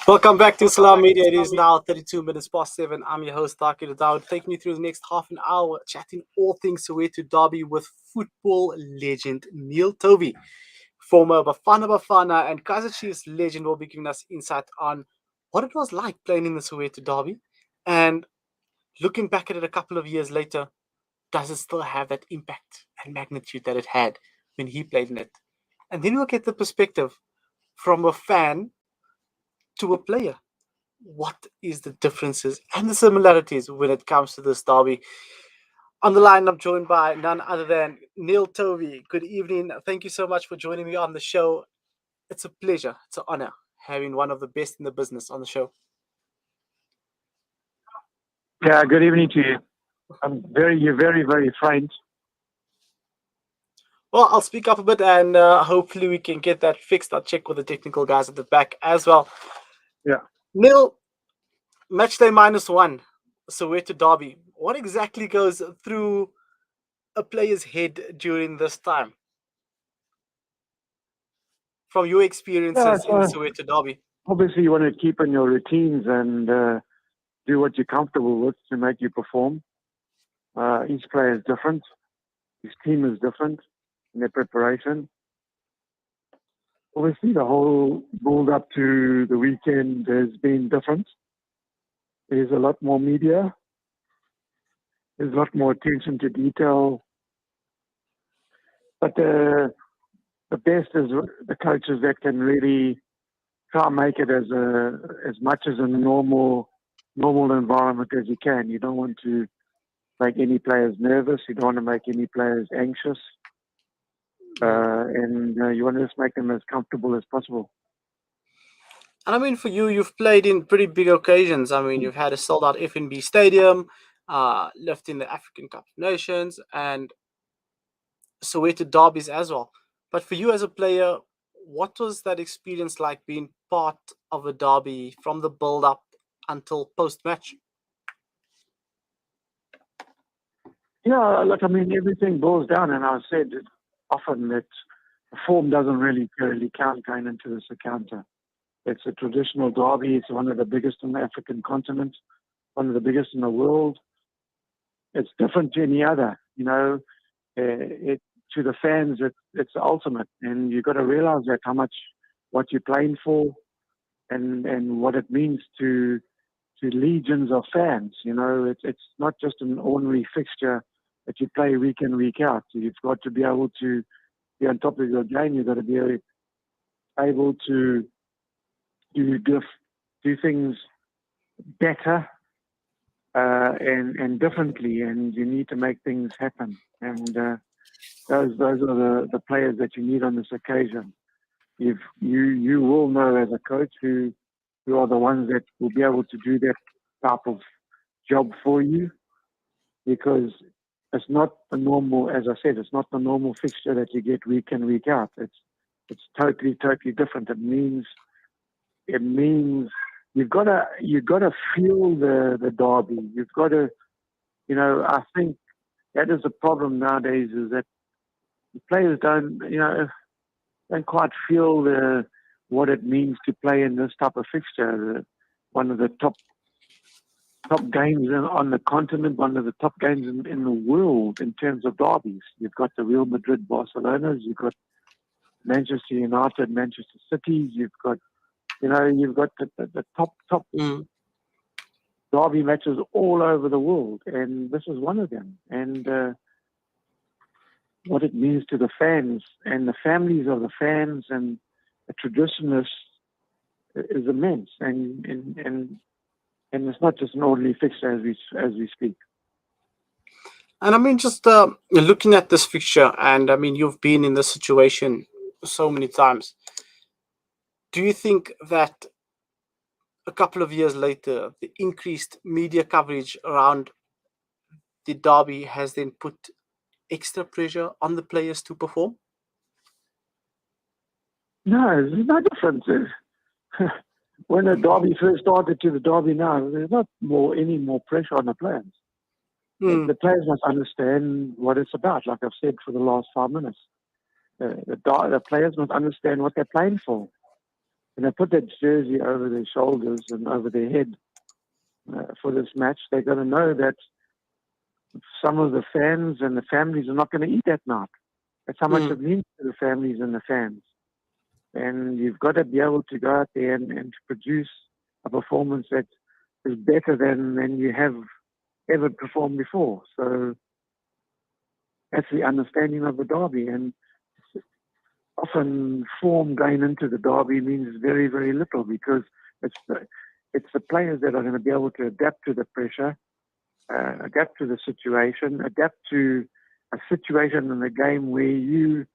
Welcome back to Salam Media. It is now 32 minutes past 7. I'm your host, Taki Dawud, taking you through the next half an hour, chatting all things Soweto Derby with football legend Neil Tovey. Former Bafana and Kaizer Chiefs legend will be giving us insight on what it was like playing in the Soweto Derby. And looking back at it a couple of years later, does it still have that impact and magnitude that it had when he played in it? And then we'll get the perspective from a fan to a player. What is the differences and the similarities when it comes to this derby? On the line, I'm joined by none other than Neil Tovey. Good evening. Thank you so much for joining me on the show. It's a pleasure. It's an honor having one of the best in the business on the show. Yeah, good evening to you. You're very, very frank. Well, I'll speak up a bit and hopefully we can get that fixed. I'll check with the technical guys at the back as well. Yeah. Neil, match day -1, Soweto Derby. What exactly goes through a player's head during this time? From your experiences in the Soweto Derby? Obviously, you want to keep in your routines and do what you're comfortable with to make you perform. Each player is different. Each team is different in their preparation. Obviously, the whole build up to the weekend has been different. There's a lot more media. There's a lot more attention to detail. But the best is the coaches that can really try and make it as much as a normal environment as you can. You don't want to make any players nervous. You don't want to make any players anxious. And you want to just make them as comfortable as possible. And I mean, for you, you've played in pretty big occasions. I mean, you've had a sold-out FNB Stadium, lifting the African Cup of Nations, and Soweto derbies as well. But for you as a player, what was that experience like being part of a derby from the build-up until post-match? Yeah, look, I mean, everything boils down, and I've said often that the form doesn't really count going into this encounter. It's a traditional derby. It's one of the biggest on the African continent, one of the biggest in the world. It's different to any other, you know. To the fans, it's the ultimate, and you've got to realize that what you're playing for, and what it means to legions of fans. You know, it's not just an ordinary fixture that you play week in, week out. You've got to be able to be on top of your game. You've got to be able to do things better and differently, and you need to make things happen. And those are the players that you need on this occasion. You will know as a coach who are the ones that will be able to do that type of job for you, because it's not the normal, as I said, it's not the normal fixture that you get week in, week out. It's totally different. It means you've got to feel the derby. You've got to, you know, I think that is the problem nowadays, is that the players don't quite feel what it means to play in this type of fixture. One of the top games on the continent, one of the top games in the world in terms of derbies. You've got the Real Madrid, Barcelona's, you've got Manchester United, Manchester City's, you've got the top derby matches all over the world, and this is one of them. And what it means to the fans and the families of the fans and the traditionalists is immense, and it's not just an ordinary fixture as we speak. And I mean, just looking at this fixture, and I mean, you've been in this situation so many times. Do you think that a couple of years later, the increased media coverage around the derby has then put extra pressure on the players to perform? No, there's no difference. When the derby first started to the derby now, there's not any more pressure on the players. The players must understand what it's about, like I've said for the last 5 minutes. The players must understand what they're playing for. and they put that jersey over their shoulders and over their head for this match, they're going to know that some of the fans and the families are not going to eat that night. That's how much it means to the families and the fans. And you've got to be able to go out there and to produce a performance that is better than you have ever performed before. So that's the understanding of the derby. And often form going into the derby means very, very little, because it's the players that are going to be able to adapt to the pressure, adapt to the situation, adapt to a situation in the game where you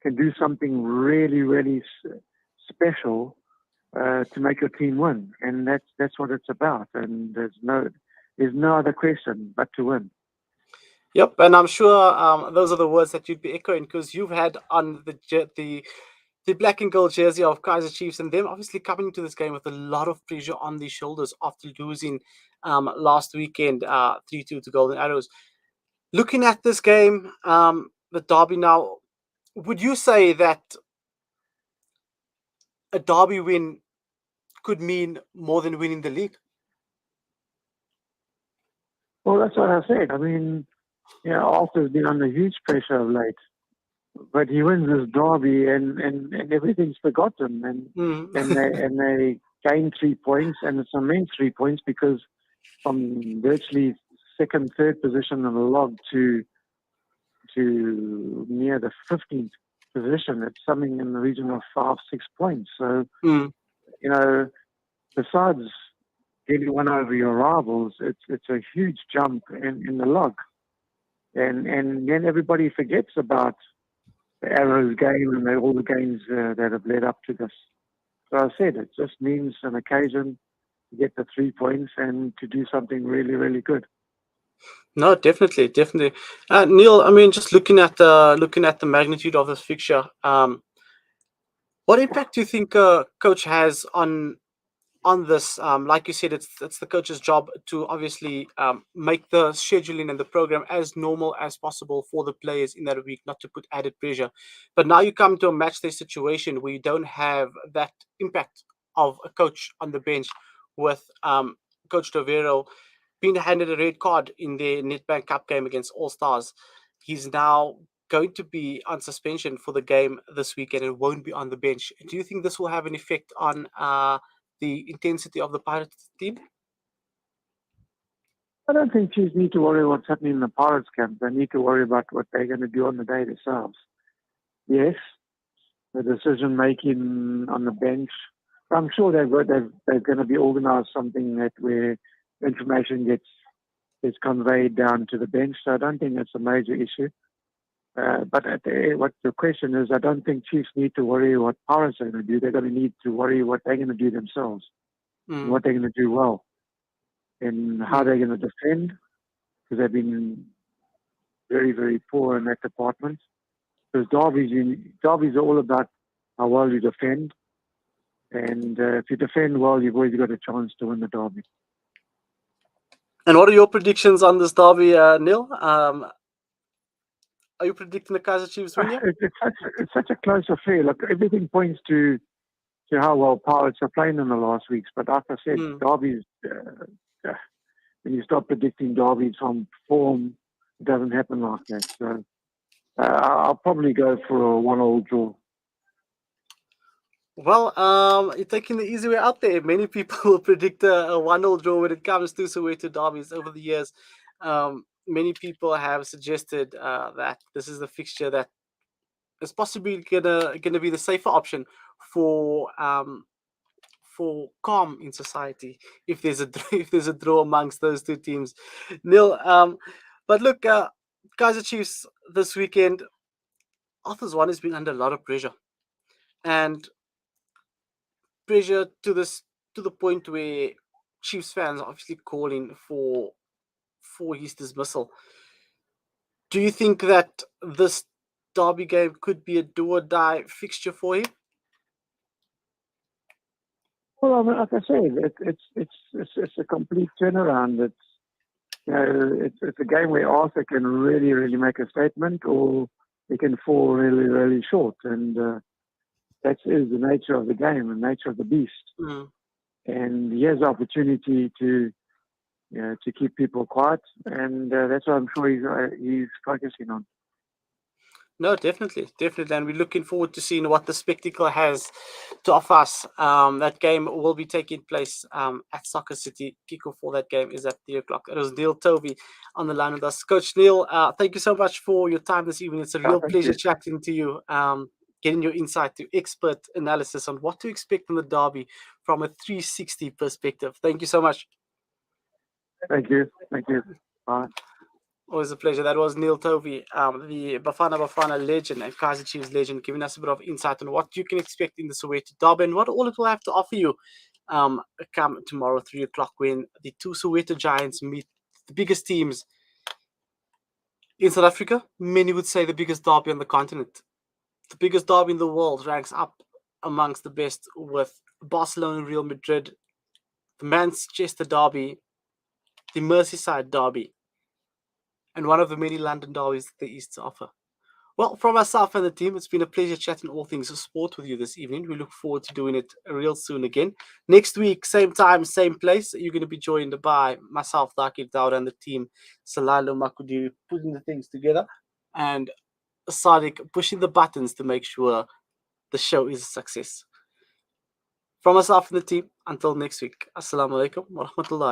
can do something really, really special to make your team win. And that's what it's about. And there's no other question but to win. Yep, and I'm sure those are the words that you'd be echoing, because you've had on the black and gold jersey of Kaizer Chiefs, and them obviously coming into this game with a lot of pressure on their shoulders after losing last weekend 3-2 to Golden Arrows. Looking at this game, the derby now, would you say that a derby win could mean more than winning the league? Well, that's what I said. I mean, Arthur's been under huge pressure of late, but he wins this derby and everything's forgotten, and they gain 3 points, and it's immense 3 points, because from virtually second, third position in the log to near the 15th position, it's something in the region of 5-6 points. So, besides getting one over your rivals, it's a huge jump in the log. And then everybody forgets about the Arrows game and all the games that have led up to this. So I said, it just means an occasion to get the 3 points and to do something really, really good. No, definitely. Neil, I mean, just looking at the magnitude of this fixture, what impact do you think coach has on this? Like you said, it's the coach's job to obviously make the scheduling and the program as normal as possible for the players in that week, not to put added pressure. But now you come to a match day situation where you don't have that impact of a coach on the bench, with Coach Tovey being handed a red card in the Nedbank Cup game against All Stars. He's now going to be on suspension for the game this weekend and won't be on the bench. Do you think this will have an effect on the intensity of the Pirates team? I don't think Chiefs need to worry what's happening in the Pirates camp. They need to worry about what they're going to do on the day themselves. Yes, the decision making on the bench, I'm sure they're going to be organised something where information gets conveyed down to the bench. So I don't think that's a major issue. But what the question is, I don't think Chiefs need to worry what Pirates are going to do. They're going to need to worry what they're going to do themselves, and what they're going to do well, and how they're going to defend, because they've been very, very poor in that department. Because derbies are all about how well you defend, and if you defend well, you've always got a chance to win the derby. And what are your predictions on this derby, Neil? Are you predicting the Kaizer Chiefs win? It's such a close affair. Look, everything points to how well Pirates are playing in the last weeks. But like I said, derbies, when you start predicting derbies from form, it doesn't happen like that. So I'll probably go for a 1-1 draw. Well, you're taking the easy way out there. Many people will predict a 1-0 draw when it comes to Soweto derbies over the years. Many people have suggested that this is the fixture that is possibly gonna be the safer option for calm in society if there's a draw amongst those two teams. Neil, but look, Kaizer Chiefs this weekend, Arthur's one has been under a lot of pressure, and pressure to the point where Chiefs fans are obviously calling for his dismissal. Do you think that this derby game could be a do or die fixture for him? Well, I mean, like I said, it's a complete turnaround. It's a game where Arthur can really, really make a statement, or he can fall really, really short. And that is the nature of the game, the nature of the beast. Mm. And he has the opportunity to keep people quiet, and that's what I'm sure he's focusing on. No, definitely. And we're looking forward to seeing what the spectacle has to offer us. That game will be taking place at Soccer City. Kickoff for that game is at 3 o'clock. It was Neil Tovey on the line with us. Coach Neil, thank you so much for your time this evening. It's a real Thank pleasure you. chatting to you, getting your insight to expert analysis on what to expect from the derby from a 360 perspective. Thank you so much. Thank you. Bye. Always a pleasure. That was Neil Tovey, the Bafana legend and Kaizer Chiefs legend, giving us a bit of insight on what you can expect in the Soweto Derby and what all it will have to offer you come tomorrow, 3 o'clock, when the two Soweto Giants meet the biggest teams in South Africa. Many would say the biggest derby on the continent. The biggest derby in the world ranks up amongst the best with Barcelona and Real Madrid, the Manchester Derby, the Merseyside Derby, and one of the many London derbies that there is to offer. Well, from myself and the team, it's been a pleasure chatting all things sport with you this evening. We look forward to doing it real soon again. Next week, same time, same place. You're going to be joined by myself, Dakir Daud, and the team, Salalo Makudi, putting the things together, and Sadiq pushing the buttons to make sure the show is a success. From myself and the team, until next week, Assalamu alaikum wa rahmatullah.